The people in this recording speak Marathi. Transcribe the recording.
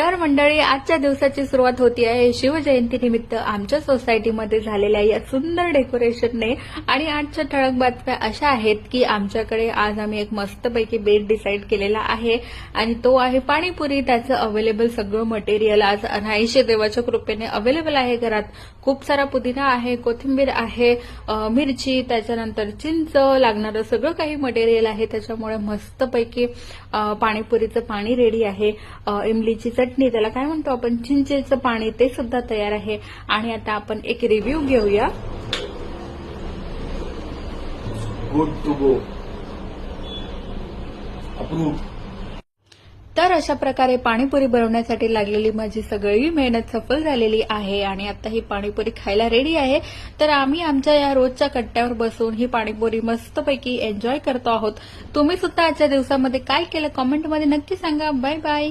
तर मंडळी, आजच्या दिवसाची सुरुवात होती आहे शिवजयंतीनिमित्त आमच्या सोसायटीमध्ये झालेल्या या सुंदर डेकोरेशनने। आणि आजच्या ठळक बातम्या अशा आहेत की आमच्याकडे आज आम्ही एक मस्तपैकी बेट डिसाईड केलेला आहे आणि तो आहे पाणीपुरी। त्याचं अवेलेबल सगळं मटेरियल आज अनाईशे देवाच्या कृपेने अवेलेबल आहे घरात। खूप सारा पुदिना आहे, कोथिंबीर आहे, मिरची, त्याच्यानंतर चिंच, लागणारं सगळं काही मटेरियल आहे। त्याच्यामुळे मस्तपैकी पाणीपुरीचं पाणी रेडी आहे। इमलीची चटणी, त्याला काय म्हणतो आपण, चिंचेचं पाणी, ते सुद्धा तयार आहे। आणि आता आपण एक रिव्ह्यू घेऊया। Good to go, approved. तर अशा प्रकारे पाणीपुरी बनवण्यासाठी लागलेली माझी सगळी मेहनत सफल झालेली आहे आणि आता ही पाणीपुरी खायला रेडी आहे। तर आम्ही आमच्या या रोजच्या कट्ट्यावर बसून ही पाणीपुरी मस्तपैकी एन्जॉय करतो आहोत। तुम्ही सुद्धा आजच्या दिवसामध्ये काय केलं कमेंटमध्ये नक्की सांगा। Bye bye.